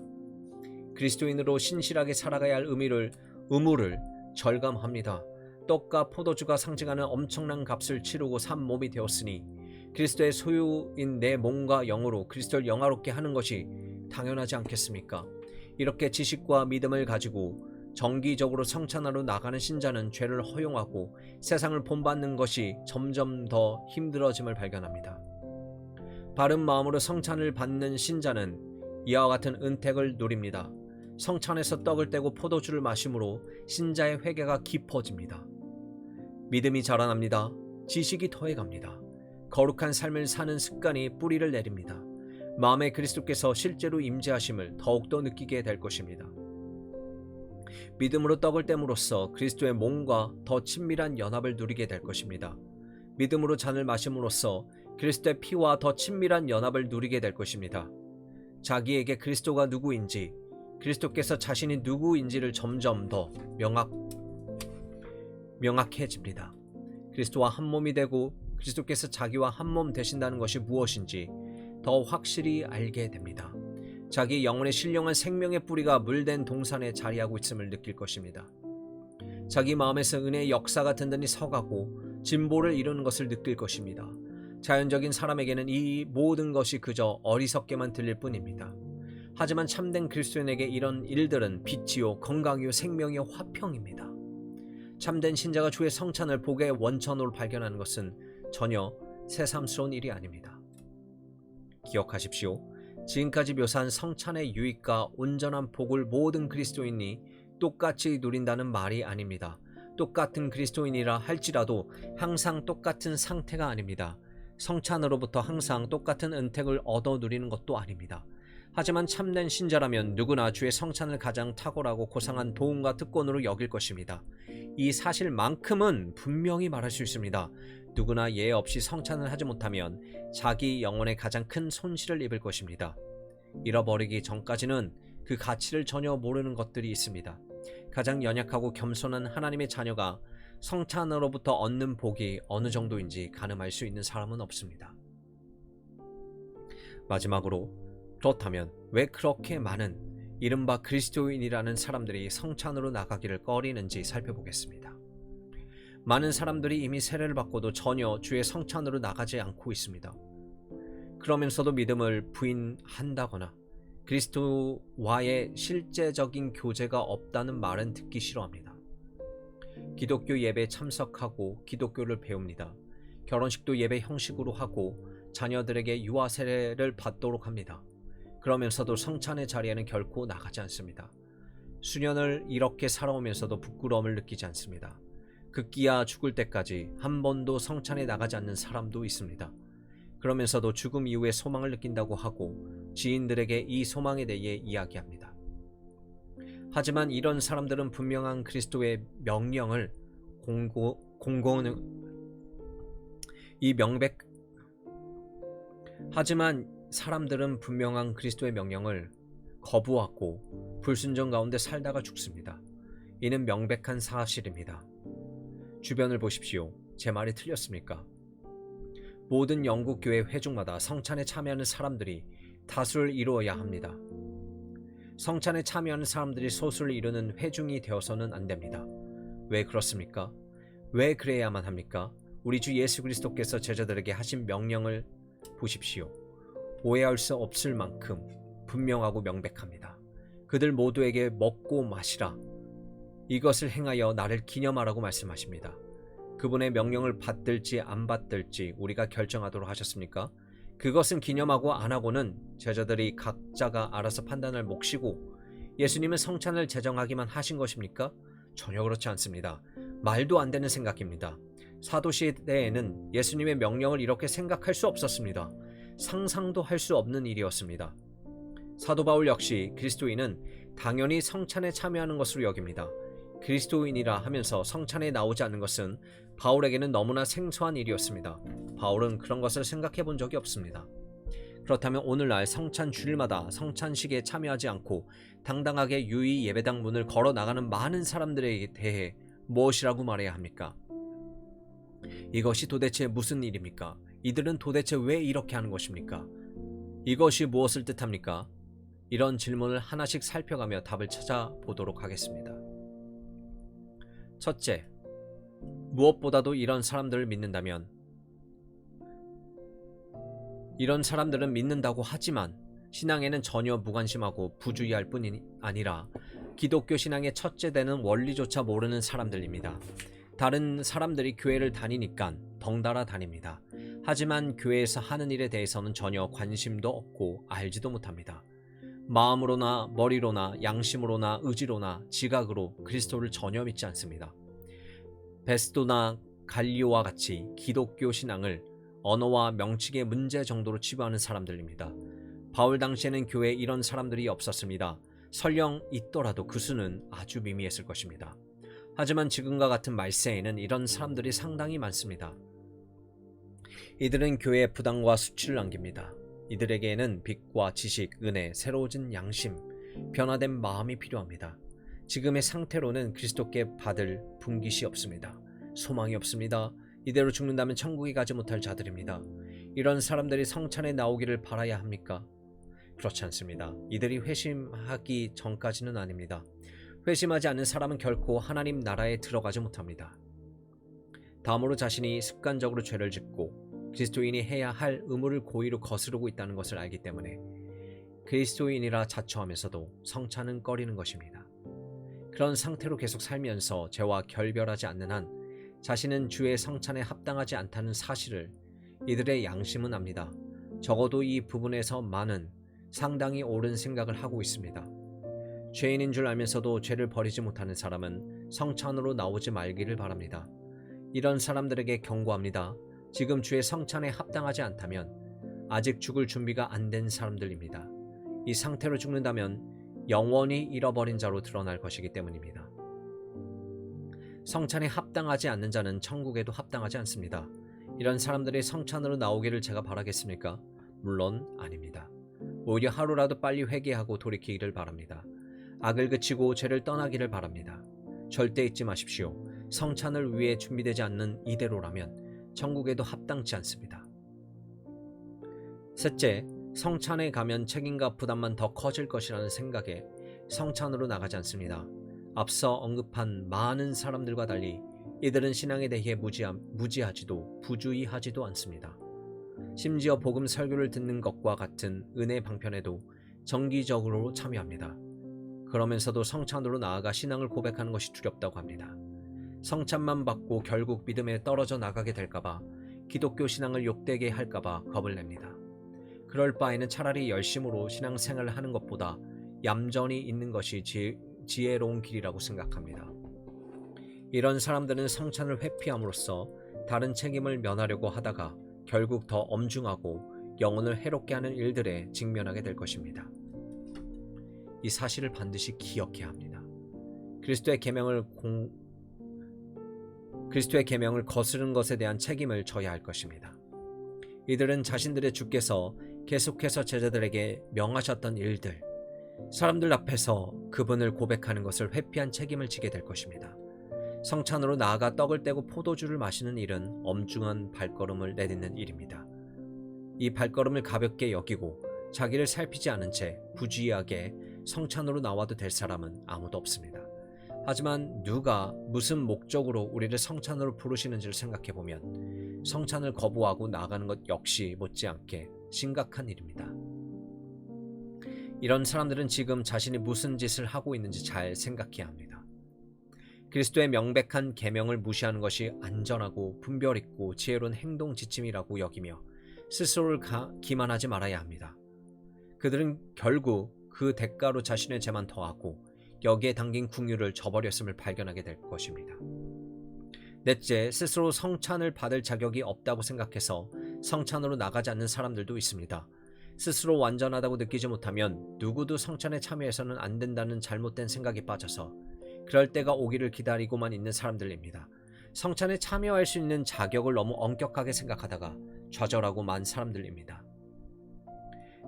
그리스도인으로 신실하게 살아가야 할 의무를 절감합니다. 떡과 포도주가 상징하는 엄청난 값을 치르고 산 몸이 되었으니 그리스도의 소유인 내 몸과 영으로 그리스도를 영화롭게 하는 것이 당연하지 않겠습니까? 이렇게 지식과 믿음을 가지고 정기적으로 성찬하러 나가는 신자는 죄를 허용하고 세상을 본받는 것이 점점 더 힘들어짐을 발견합니다. 바른 마음으로 성찬을 받는 신자는 이와 같은 은택을 누립니다. 성찬에서 떡을 떼고 포도주를 마심으로 신자의 회개가 깊어집니다. 믿음이 자라납니다. 지식이 더해갑니다. 거룩한 삶을 사는 습관이 뿌리를 내립니다. 마음에 그리스도께서 실제로 임재하심을 더욱더 느끼게 될 것입니다. 믿음으로 떡을 떼므로써 그리스도의 몸과 더 친밀한 연합을 누리게 될 것입니다. 믿음으로 잔을 마심으로써 그리스도의 피와 더 친밀한 연합을 누리게 될 것입니다. 자기에게 그리스도가 누구인지, 그리스도께서 자신이 누구인지를 점점 더 명확해집니다. 그리스도와 한 몸이 되고 그리스도께서 자기와 한 몸 되신다는 것이 무엇인지 더 확실히 알게 됩니다. 자기 영혼의 신령한 생명의 뿌리가 물된 동산에 자리하고 있음을 느낄 것입니다. 자기 마음에서 은혜의 역사가 든든히 서가고 진보를 이루는 것을 느낄 것입니다. 자연적인 사람에게는 이 모든 것이 그저 어리석게만 들릴 뿐입니다. 하지만 참된 그리스도인에게 이런 일들은 빛이요 건강이요 생명이요 화평입니다. 참된 신자가 주의 성찬을 복의 원천으로 발견하는 것은 전혀 새삼스러운 일이 아닙니다. 기억하십시오. 지금까지 묘사한 성찬의 유익과 온전한 복을 모든 그리스도인이 똑같이 누린다는 말이 아닙니다. 똑같은 그리스도인이라 할지라도 항상 똑같은 상태가 아닙니다. 성찬으로부터 항상 똑같은 은택을 얻어 누리는 것도 아닙니다. 하지만 참된 신자라면 누구나 주의 성찬을 가장 탁월하고 고상한 도움과 특권으로 여길 것입니다. 이 사실만큼은 분명히 말할 수 있습니다. 누구나 예외 없이 성찬을 하지 못하면 자기 영혼에 가장 큰 손실을 입을 것입니다. 잃어버리기 전까지는 그 가치를 전혀 모르는 것들이 있습니다. 가장 연약하고 겸손한 하나님의 자녀가 성찬으로부터 얻는 복이 어느 정도인지 가늠할 수 있는 사람은 없습니다. 마지막으로, 그렇다면 왜 그렇게 많은 이른바 그리스도인이라는 사람들이 성찬으로 나가기를 꺼리는지 살펴보겠습니다. 많은 사람들이 이미 세례를 받고도 전혀 주의 성찬으로 나가지 않고 있습니다. 그러면서도 믿음을 부인한다거나 그리스도와의 실제적인 교제가 없다는 말은 듣기 싫어합니다. 기독교 예배에 참석하고 기독교를 배웁니다. 결혼식도 예배 형식으로 하고 자녀들에게 유아 세례를 받도록 합니다. 그러면서도 성찬의 자리에는 결코 나가지 않습니다. 수년을 이렇게 살아오면서도 부끄러움을 느끼지 않습니다. 극기야 죽을 때까지 한 번도 성찬에 나가지 않는 사람도 있습니다. 그러면서도 죽음 이후에 소망을 느낀다고 하고 지인들에게 이 소망에 대해 이야기합니다. 하지만 이런 사람들은 분명한 그리스도의 명령을 거부하고 불순종 가운데 살다가 죽습니다. 이는 명백한 사실입니다. 주변을 보십시오. 제 말이 틀렸습니까? 모든 영국 교회 회중마다 성찬에 참여하는 사람들이 다수를 이루어야 합니다. 성찬에 참여하는 사람들이 소수를 이루는 회중이 되어서는 안 됩니다. 왜 그렇습니까? 왜 그래야만 합니까? 우리 주 예수 그리스도께서 제자들에게 하신 명령을 보십시오. 오해할 수 없을 만큼 분명하고 명백합니다. 그들 모두에게 먹고 마시라. 이것을 행하여 나를 기념하라고 말씀하십니다. 그분의 명령을 받들지 안 받들지 우리가 결정하도록 하셨습니까? 그것은 기념하고 안 하고는 제자들이 각자가 알아서 판단할 몫이고 예수님은 성찬을 제정하기만 하신 것입니까? 전혀 그렇지 않습니다. 말도 안 되는 생각입니다. 사도시대에는 예수님의 명령을 이렇게 생각할 수 없었습니다. 상상도 할 수 없는 일이었습니다. 사도 바울 역시 그리스도인은 당연히 성찬에 참여하는 것으로 여깁니다. 그리스도인이라 하면서 성찬에 나오지 않는 것은 바울에게는 너무나 생소한 일이었습니다. 바울은 그런 것을 생각해 본 적이 없습니다. 그렇다면 오늘날 성찬 주일마다 성찬식에 참여하지 않고 당당하게 유의 예배당 문을 걸어 나가는 많은 사람들에 대해 무엇이라고 말해야 합니까? 이것이 도대체 무슨 일입니까? 이들은 도대체 왜 이렇게 하는 것입니까? 이것이 무엇을 뜻합니까? 이런 질문을 하나씩 살펴가며 답을 찾아보도록 하겠습니다. 첫째, 무엇보다도 이런 사람들을 믿는다면 이런 사람들은 믿는다고 하지만 신앙에는 전혀 무관심하고 부주의할 뿐이 아니라 기독교 신앙의 첫째 되는 원리조차 모르는 사람들입니다. 다른 사람들이 교회를 다니니까 덩달아 다닙니다. 하지만 교회에서 하는 일에 대해서는 전혀 관심도 없고 알지도 못합니다. 마음으로나 머리로나 양심으로나 의지로나 지각으로 그리스도를 전혀 믿지 않습니다. 베스도나 갈리오와 같이 기독교 신앙을 언어와 명칭의 문제 정도로 치부하는 사람들입니다. 바울 당시에는 교회에 이런 사람들이 없었습니다. 설령 있더라도 그 수는 아주 미미했을 것입니다. 하지만 지금과 같은 말세에는 이런 사람들이 상당히 많습니다. 이들은 교회에 부담과 수치를 남깁니다. 이들에게는 빛과 지식, 은혜, 새로워진 양심, 변화된 마음이 필요합니다. 지금의 상태로는 그리스도께 받을 분깃이 없습니다. 소망이 없습니다. 이대로 죽는다면 천국에 가지 못할 자들입니다. 이런 사람들이 성찬에 나오기를 바라야 합니까? 그렇지 않습니다. 이들이 회심하기 전까지는 아닙니다. 회심하지 않는 사람은 결코 하나님 나라에 들어가지 못합니다. 다음으로 자신이 습관적으로 죄를 짓고 그리스도인이 해야 할 의무를 고의로 거스르고 있다는 것을 알기 때문에 그리스도인이라 자처하면서도 성찬은 꺼리는 것입니다. 그런 상태로 계속 살면서 죄와 결별하지 않는 한 자신은 주의 성찬에 합당하지 않다는 사실을 이들의 양심은 압니다. 적어도 이 부분에서 많은 상당히 옳은 생각을 하고 있습니다. 죄인인 줄 알면서도 죄를 버리지 못하는 사람은 성찬으로 나오지 말기를 바랍니다. 이런 사람들에게 경고합니다. 지금 주의 성찬에 합당하지 않다면 아직 죽을 준비가 안 된 사람들입니다. 이 상태로 죽는다면 영원히 잃어버린 자로 드러날 것이기 때문입니다. 성찬에 합당하지 않는 자는 천국에도 합당하지 않습니다. 이런 사람들이 성찬으로 나오기를 제가 바라겠습니까? 물론 아닙니다. 오히려 하루라도 빨리 회개하고 돌이키기를 바랍니다. 악을 그치고 죄를 떠나기를 바랍니다. 절대 잊지 마십시오. 성찬을 위해 준비되지 않는 이대로라면 천국에도 합당치 않습니다. 셋째, 성찬에 가면 책임과 부담만 더 커질 것이라는 생각에 성찬으로 나가지 않습니다. 앞서 언급한 많은 사람들과 달리 이들은 신앙에 대해 무지하지도 부주의하지도 않습니다. 심지어 복음 설교를 듣는 것과 같은 은혜 방편에도 정기적으로 참여합니다. 그러면서도 성찬으로 나아가 신앙을 고백하는 것이 두렵다고 합니다. 성찬만 받고 결국 믿음에 떨어져 나가게 될까봐, 기독교 신앙을 욕되게 할까봐 겁을 냅니다. 그럴 바에는 차라리 열심으로 신앙생활을 하는 것보다 얌전히 있는 것이 지혜로운 길이라고 생각합니다. 이런 사람들은 성찬을 회피함으로써 다른 책임을 면하려고 하다가 결국 더 엄중하고 영혼을 해롭게 하는 일들에 직면하게 될 것입니다. 이 사실을 반드시 기억해야 합니다. 그리스도의 계명을 거스른 것에 대한 책임을 져야 할 것입니다. 이들은 자신들의 주께서 계속해서 제자들에게 명하셨던 일들, 사람들 앞에서 그분을 고백하는 것을 회피한 책임을 지게 될 것입니다. 성찬으로 나아가 떡을 떼고 포도주를 마시는 일은 엄중한 발걸음을 내딛는 일입니다. 이 발걸음을 가볍게 여기고 자기를 살피지 않은 채 부주의하게 성찬으로 나와도 될 사람은 아무도 없습니다. 하지만 누가 무슨 목적으로 우리를 성찬으로 부르시는지를 생각해보면 성찬을 거부하고 나가는 것 역시 못지않게 심각한 일입니다. 이런 사람들은 지금 자신이 무슨 짓을 하고 있는지 잘 생각해야 합니다. 그리스도의 명백한 계명을 무시하는 것이 안전하고 분별 있고 지혜로운 행동 지침이라고 여기며 스스로를 기만하지 말아야 합니다. 그들은 결국 그 대가로 자신의 죄만 더하고 여기에 담긴 긍휼을 저버렸음을 발견하게 될 것입니다. 넷째, 스스로 성찬을 받을 자격이 없다고 생각해서 성찬으로 나가지 않는 사람들도 있습니다. 스스로 완전하다고 느끼지 못하면 누구도 성찬에 참여해서는 안 된다는 잘못된 생각에 빠져서 그럴 때가 오기를 기다리고만 있는 사람들입니다. 성찬에 참여할 수 있는 자격을 너무 엄격하게 생각하다가 좌절하고 만 사람들입니다.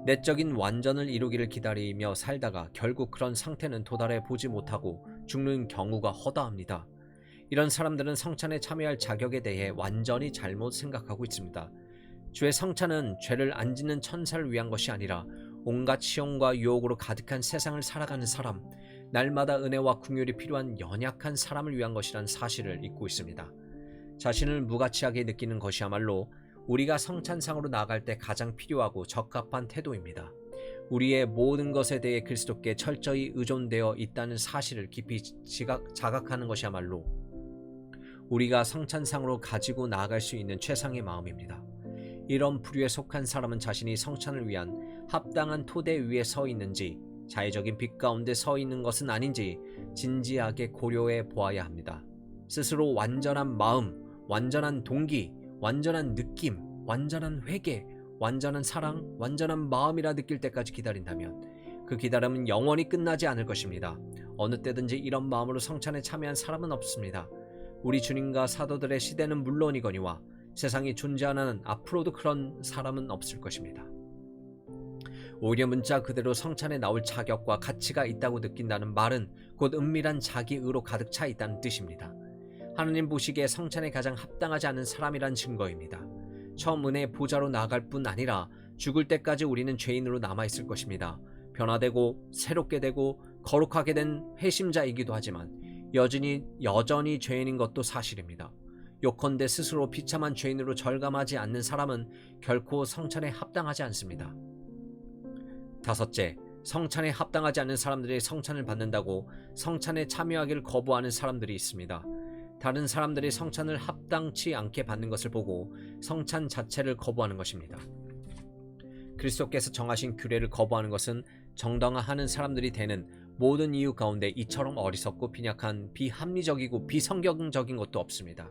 내적인 완전을 이루기를 기다리며 살다가 결국 그런 상태는 도달해 보지 못하고 죽는 경우가 허다합니다. 이런 사람들은 성찬에 참여할 자격에 대해 완전히 잘못 생각하고 있습니다. 주의 성찬은 죄를 안 짓는 천사를 위한 것이 아니라 온갖 시험과 유혹으로 가득한 세상을 살아가는 사람, 날마다 은혜와 긍휼이 필요한 연약한 사람을 위한 것이라는 사실을 잊고 있습니다. 자신을 무가치하게 느끼는 것이야말로 우리가 성찬상으로 나아갈 때 가장 필요하고 적합한 태도입니다. 우리의 모든 것에 대해 그리스도께 철저히 의존되어 있다는 사실을 깊이 자각하는 것이야말로 우리가 성찬상으로 가지고 나아갈 수 있는 최상의 마음입니다. 이런 부류에 속한 사람은 자신이 성찬을 위한 합당한 토대 위에 서 있는지 자의적인 빛 가운데 서 있는 것은 아닌지 진지하게 고려해 보아야 합니다. 스스로 완전한 마음, 완전한 동기, 완전한 느낌, 완전한 회개, 완전한 사랑, 완전한 마음이라 느낄 때까지 기다린다면 그 기다림은 영원히 끝나지 않을 것입니다. 어느 때든지 이런 마음으로 성찬에 참여한 사람은 없습니다. 우리 주님과 사도들의 시대는 물론이거니와 세상이 존재하는 앞으로도 그런 사람은 없을 것입니다. 오히려 문자 그대로 성찬에 나올 자격과 가치가 있다고 느낀다는 말은 곧 은밀한 자기의로 가득 차 있다는 뜻입니다. 하느님 보시기에 성찬에 가장 합당하지 않은 사람이란 증거입니다. 처음 은혜의 보좌로 나아갈 뿐 아니라 죽을 때까지 우리는 죄인으로 남아있을 것입니다. 변화되고 새롭게 되고 거룩하게 된 회심자이기도 하지만 여전히 죄인인 것도 사실입니다. 요컨대 스스로 비참한 죄인으로 절감하지 않는 사람은 결코 성찬에 합당하지 않습니다. 다섯째, 성찬에 합당하지 않는 사람들이 성찬을 받는다고 성찬에 참여하기를 거부하는 사람들이 있습니다. 다른 사람들이 성찬을 합당치 않게 받는 것을 보고 성찬 자체를 거부하는 것입니다. 그리스도께서 정하신 규례를 거부하는 것은 정당화하는 사람들이 되는 모든 이유 가운데 이처럼 어리석고 빈약한 비합리적이고 비성경적인 것도 없습니다.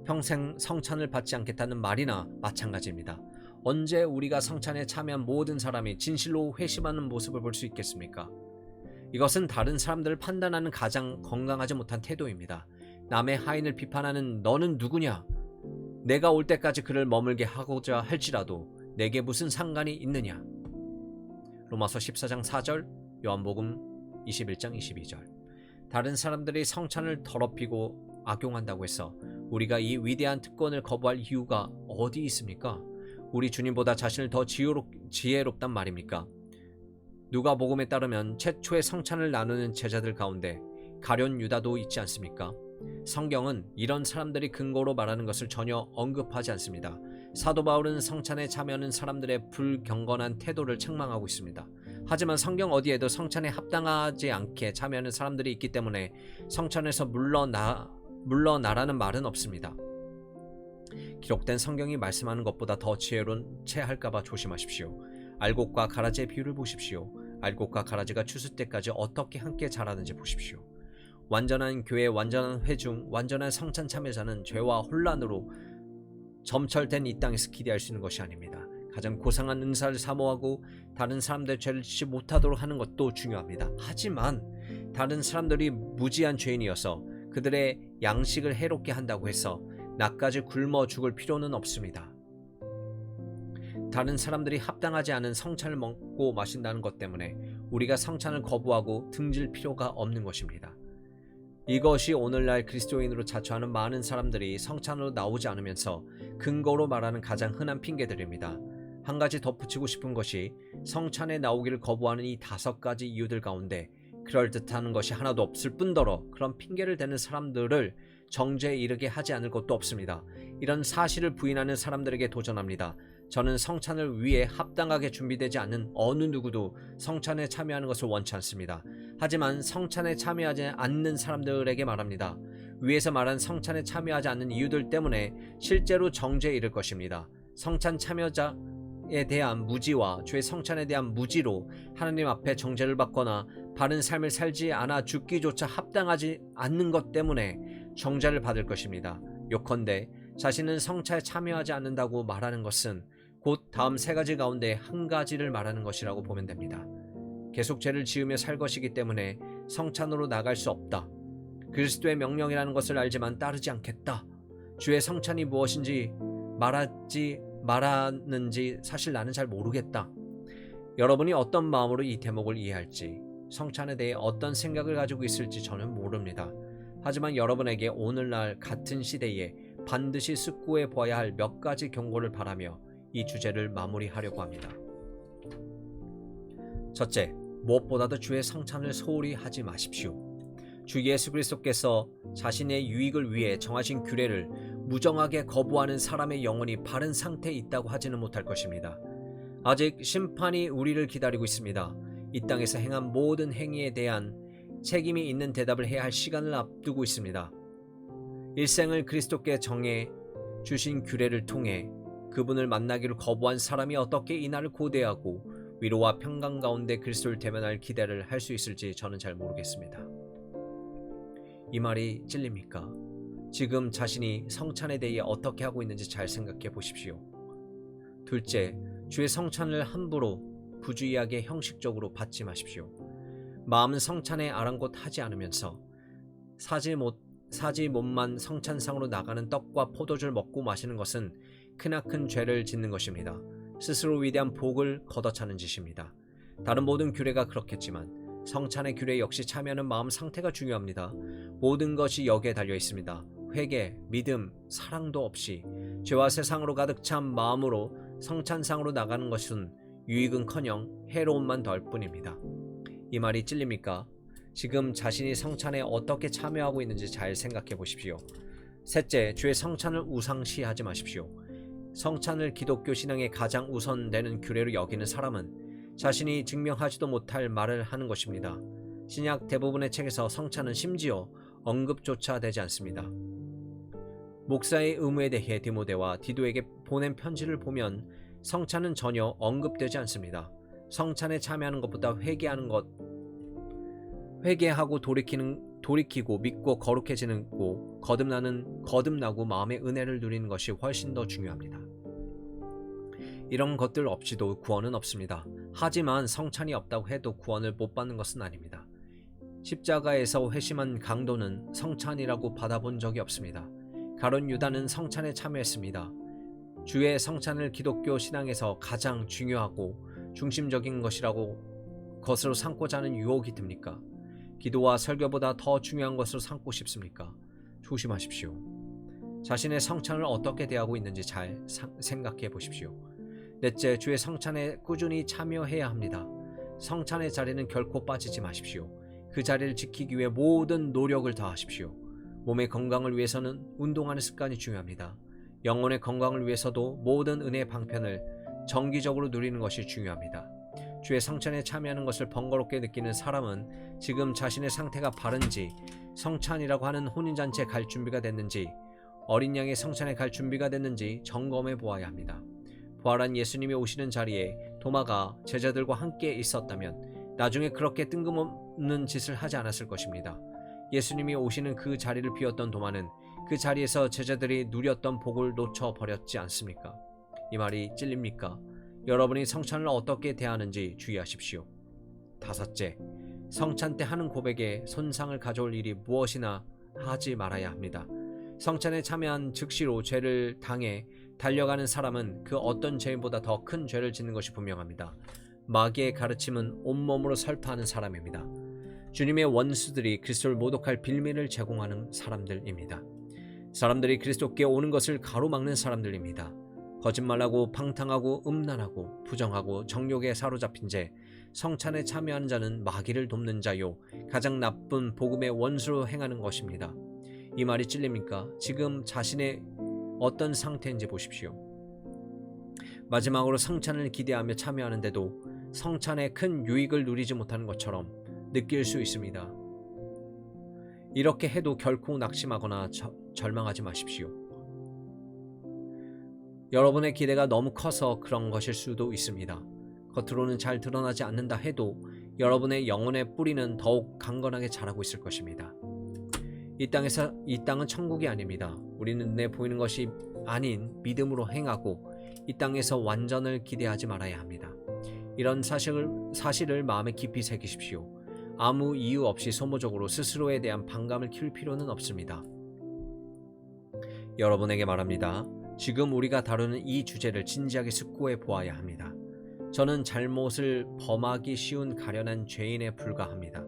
평생 성찬을 받지 않겠다는 말이나 마찬가지입니다. 언제 우리가 성찬에 참여한 모든 사람이 진실로 회심하는 모습을 볼 수 있겠습니까? 이것은 다른 사람들을 판단하는 가장 건강하지 못한 태도입니다. 남의 하인을 비판하는 너는 누구냐? 내가 올 때까지 그를 머물게 하고자 할지라도 내게 무슨 상관이 있느냐? 로마서 14장 4절, 요한복음 21장 22절. 다른 사람들이 성찬을 더럽히고 악용한다고 해서 우리가 이 위대한 특권을 거부할 이유가 어디 있습니까? 우리 주님보다 자신을 더 지혜롭단 말입니까? 누가복음에 따르면 최초의 성찬을 나누는 제자들 가운데 가룟 유다도 있지 않습니까? 성경은 이런 사람들이 근거로 말하는 것을 전혀 언급하지 않습니다. 사도 바울은 성찬에 참여하는 사람들의 불경건한 태도를 책망하고 있습니다. 하지만 성경 어디에도 성찬에 합당하지 않게 참여하는 사람들이 있기 때문에 성찬에서 물러나라는 말은 없습니다. 기록된 성경이 말씀하는 것보다 더 지혜로운 채 할까봐 조심하십시오. 알곡과 가라지의 비유를 보십시오. 알곡과 가라지가 추수 때까지 어떻게 함께 자라는지 보십시오. 완전한 교회, 완전한 회중, 완전한 성찬 참여자는 죄와 혼란으로 점철된 이 땅에서 기대할 수 있는 것이 아닙니다. 가장 고상한 은사를 사모하고 다른 사람들의 죄를 짓지 못하도록 하는 것도 중요합니다. 하지만 다른 사람들이 무지한 죄인이어서 그들의 양식을 해롭게 한다고 해서 나까지 굶어 죽을 필요는 없습니다. 다른 사람들이 합당하지 않은 성찬을 먹고 마신다는 것 때문에 우리가 성찬을 거부하고 등질 필요가 없는 것입니다. 이것이 오늘날 그리스도인으로 자처하는 많은 사람들이 성찬으로 나오지 않으면서 근거로 말하는 가장 흔한 핑계들입니다. 한 가지 덧붙이고 싶은 것이 성찬에 나오기를 거부하는 이 5가지 이유들 가운데 그럴듯한 것이 하나도 없을 뿐더러 그런 핑계를 대는 사람들을 정죄에 이르게 하지 않을 것도 없습니다. 이런 사실을 부인하는 사람들에게 도전합니다. 저는 성찬을 위해 합당하게 준비되지 않는 어느 누구도 성찬에 참여하는 것을 원치 않습니다. 하지만 성찬에 참여하지 않는 사람들에게 말합니다. 위에서 말한 성찬에 참여하지 않는 이유들 때문에 실제로 정죄에 이를 것입니다. 성찬 참여자에 대한 무지와 죄 성찬에 대한 무지로 하나님 앞에 정죄를 받거나 바른 삶을 살지 않아 죽기조차 합당하지 않는 것 때문에 정죄를 받을 것입니다. 요컨대 자신은 성찬에 참여하지 않는다고 말하는 것은 곧 다음 3가지 가운데 한 가지를 말하는 것이라고 보면 됩니다. 계속 죄를 지으며 살 것이기 때문에 성찬으로 나갈 수 없다. 그리스도의 명령이라는 것을 알지만 따르지 않겠다. 주의 성찬이 무엇인지 말하는지 사실 나는 잘 모르겠다. 여러분이 어떤 마음으로 이 대목을 이해할지, 성찬에 대해 어떤 생각을 가지고 있을지 저는 모릅니다. 하지만 여러분에게 오늘날 같은 시대에 반드시 숙고해 보아야 할 몇 가지 경고를 바라며 이 주제를 마무리하려고 합니다. 첫째, 무엇보다도 주의 성찬을 소홀히 하지 마십시오. 주 예수 그리스도께서 자신의 유익을 위해 정하신 규례를 무정하게 거부하는 사람의 영혼이 바른 상태에 있다고 하지는 못할 것입니다. 아직 심판이 우리를 기다리고 있습니다. 이 땅에서 행한 모든 행위에 대한 책임이 있는 대답을 해야 할 시간을 앞두고 있습니다. 일생을 그리스도께 정해 주신 규례를 통해 그분을 만나기를 거부한 사람이 어떻게 이 날을 고대하고 위로와 평강 가운데 그리스도를 대면할 기대를 할 수 있을지 저는 잘 모르겠습니다. 이 말이 찔립니까? 지금 자신이 성찬에 대해 어떻게 하고 있는지 잘 생각해 보십시오. 둘째, 주의 성찬을 함부로 부주의하게 형식적으로 받지 마십시오. 마음은 성찬에 아랑곳하지 않으면서 사지 몸만 성찬상으로 나가는 떡과 포도주를 먹고 마시는 것은 크나큰 죄를 짓는 것입니다. 스스로 위대한 복을 걷어차는 짓입니다. 다른 모든 규례가 그렇겠지만 성찬의 규례 역시 참여하는 마음 상태가 중요합니다. 모든 것이 여기에 달려 있습니다. 회개, 믿음, 사랑도 없이 죄와 세상으로 가득 찬 마음으로 성찬상으로 나가는 것은 유익은커녕 해로움만 더할 뿐입니다. 이 말이 찔립니까? 지금 자신이 성찬에 어떻게 참여하고 있는지 잘 생각해 보십시오. 셋째, 주의 성찬을 우상시하지 마십시오. 성찬을 기독교 신앙의 가장 우선되는 규례로 여기는 사람은 자신이 증명하지도 못할 말을 하는 것입니다. 신약 대부분의 책에서 성찬은 심지어 언급조차 되지 않습니다. 목사의 의무에 대해 디모데와 디도에게 보낸 편지를 보면 성찬은 전혀 언급되지 않습니다. 성찬에 참여하는 것보다 회개하고 돌이키고 믿고 거룩해지고 거듭나고 마음의 은혜를 누리는 것이 훨씬 더 중요합니다. 이런 것들 없이도 구원은 없습니다. 하지만 성찬이 없다고 해도 구원을 못 받는 것은 아닙니다. 십자가에서 회심한 강도는 성찬이라고 받아본 적이 없습니다. 가룟 유다는 성찬에 참여했습니다. 주의 성찬을 기독교 신앙에서 가장 중요하고 중심적인 것으로 삼고자 하는 유혹이 듭니까? 기도와 설교보다 더 중요한 것으로 삼고 싶습니까? 조심하십시오. 자신의 성찬을 어떻게 대하고 있는지 잘 생각해 보십시오. 넷째, 주의 성찬에 꾸준히 참여해야 합니다. 성찬의 자리는 결코 빠지지 마십시오. 그 자리를 지키기 위해 모든 노력을 다하십시오. 몸의 건강을 위해서는 운동하는 습관이 중요합니다. 영혼의 건강을 위해서도 모든 은혜의 방편을 정기적으로 누리는 것이 중요합니다. 주의 성찬에 참여하는 것을 번거롭게 느끼는 사람은 지금 자신의 상태가 바른지, 성찬이라고 하는 혼인잔치에 갈 준비가 됐는지, 어린 양의 성찬에 갈 준비가 됐는지 점검해 보아야 합니다. 부활한 예수님이 오시는 자리에 도마가 제자들과 함께 있었다면 나중에 그렇게 뜬금없는 짓을 하지 않았을 것입니다. 예수님이 오시는 그 자리를 비웠던 도마는 그 자리에서 제자들이 누렸던 복을 놓쳐버렸지 않습니까? 이 말이 찔립니까? 여러분이 성찬을 어떻게 대하는지 주의하십시오. 다섯째, 성찬 때 하는 고백에 손상을 가져올 일이 무엇이나 하지 말아야 합니다. 성찬에 참여한 즉시로 죄를 당해 달려가는 사람은 그 어떤 죄인보다 더 큰 죄를 짓는 것이 분명합니다. 마귀의 가르침은 온몸으로 설파하는 사람입니다. 주님의 원수들이 그리스도를 모독할 빌미를 제공하는 사람들입니다. 사람들이 그리스도께 오는 것을 가로막는 사람들입니다. 거짓말하고 방탕하고 음란하고 부정하고 정욕에 사로잡힌 죄, 성찬에 참여하는 자는 마귀를 돕는 자요 가장 나쁜 복음의 원수로 행하는 것입니다. 이 말이 찔립니까? 지금 자신의 어떤 상태인지 보십시오. 마지막으로 성찬을 기대하며 참여하는데도 성찬의 큰 유익을 누리지 못하는 것처럼 느낄 수 있습니다. 이렇게 해도 결코 낙심하거나 절망하지 마십시오. 여러분의 기대가 너무 커서 그런 것일 수도 있습니다. 겉으로는 잘 드러나지 않는다 해도 여러분의 영혼의 뿌리는 더욱 강건하게 자라고 있을 것입니다. 이 땅은 천국이 아닙니다. 우리는 눈에 보이는 것이 아닌 믿음으로 행하고 이 땅에서 완전을 기대하지 말아야 합니다. 이런 사실을 마음에 깊이 새기십시오. 아무 이유 없이 소모적으로 스스로에 대한 반감을 키울 필요는 없습니다. 여러분에게 말합니다. 지금 우리가 다루는 이 주제를 진지하게 숙고해 보아야 합니다. 저는 잘못을 범하기 쉬운 가련한 죄인에 불과합니다.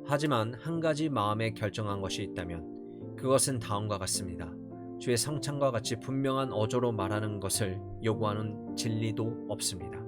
하지만 한 가지 마음에 결정한 것이 있다면 그것은 다음과 같습니다. 주의 성찬과 같이 분명한 어조로 말하는 것을 요구하는 진리도 없습니다.